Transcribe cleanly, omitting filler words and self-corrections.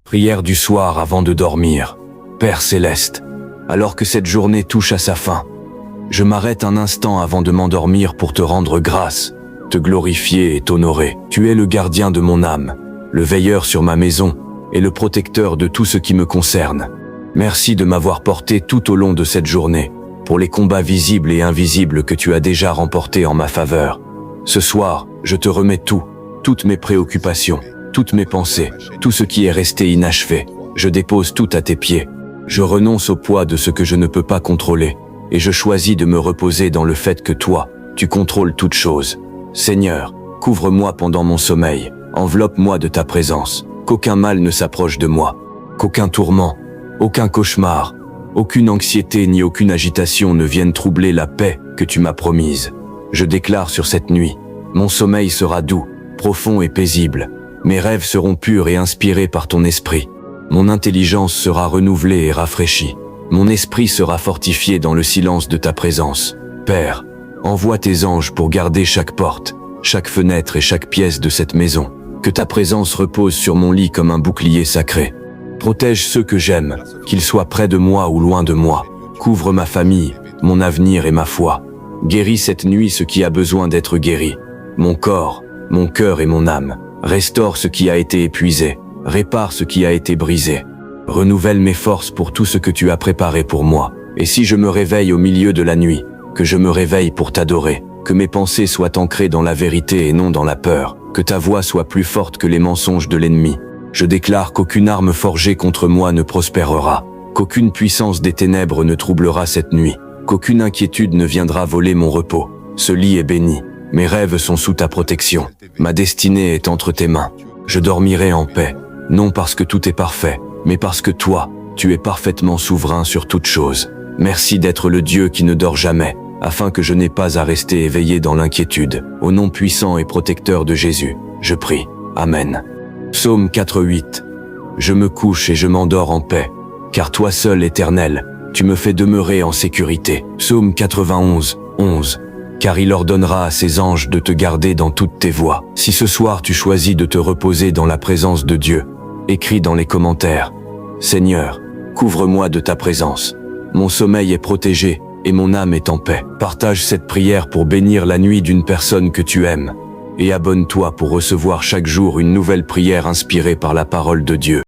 Prière du soir avant de dormir. Père céleste, alors que cette journée touche à sa fin, je m'arrête un instant avant de m'endormir pour te rendre grâce, te glorifier et t'honorer. Tu es le gardien de mon âme, le veilleur sur ma maison et le protecteur de tout ce qui me concerne. Merci de m'avoir porté tout au long de cette journée, pour les combats visibles et invisibles que tu as déjà remportés en ma faveur. Ce soir, je te remets tout, toutes mes préoccupations, toutes mes pensées, tout ce qui est resté inachevé. Je dépose tout à tes pieds. Je renonce au poids de ce que je ne peux pas contrôler, et je choisis de me reposer dans le fait que toi, tu contrôles toutes choses. Seigneur, couvre-moi pendant mon sommeil, enveloppe-moi de ta présence, qu'aucun mal ne s'approche de moi, qu'aucun tourment, aucun cauchemar, aucune anxiété ni aucune agitation ne viennent troubler la paix que tu m'as promise. Je déclare sur cette nuit, mon sommeil sera doux, profond et paisible. Mes rêves seront purs et inspirés par ton esprit. Mon intelligence sera renouvelée et rafraîchie. Mon esprit sera fortifié dans le silence de ta présence. Père, envoie tes anges pour garder chaque porte, chaque fenêtre et chaque pièce de cette maison. Que ta présence repose sur mon lit comme un bouclier sacré. Protège ceux que j'aime, qu'ils soient près de moi ou loin de moi. Couvre ma famille, mon avenir et ma foi. Guéris cette nuit ce qui a besoin d'être guéri. Mon corps, mon cœur et mon âme. Restaure ce qui a été épuisé. Répare ce qui a été brisé. Renouvelle mes forces pour tout ce que tu as préparé pour moi. Et si je me réveille au milieu de la nuit, que je me réveille pour t'adorer. Que mes pensées soient ancrées dans la vérité et non dans la peur. Que ta voix soit plus forte que les mensonges de l'ennemi. Je déclare qu'aucune arme forgée contre moi ne prospérera. Qu'aucune puissance des ténèbres ne troublera cette nuit. Qu'aucune inquiétude ne viendra voler mon repos. Ce lit est béni. Mes rêves sont sous ta protection. Ma destinée est entre tes mains. Je dormirai en paix. Non parce que tout est parfait, mais parce que toi, tu es parfaitement souverain sur toutes choses. Merci d'être le Dieu qui ne dort jamais, afin que je n'ai pas à rester éveillé dans l'inquiétude. Au nom puissant et protecteur de Jésus, je prie. Amen. Psaume 4:8. Je me couche et je m'endors en paix, car toi seul, Éternel, tu me fais demeurer en sécurité. Psaume 91:11. Car il ordonnera à ses anges de te garder dans toutes tes voies. Si ce soir tu choisis de te reposer dans la présence de Dieu, écris dans les commentaires: Seigneur, couvre-moi de ta présence. Mon sommeil est protégé et mon âme est en paix. Partage cette prière pour bénir la nuit d'une personne que tu aimes. Et abonne-toi pour recevoir chaque jour une nouvelle prière inspirée par la parole de Dieu.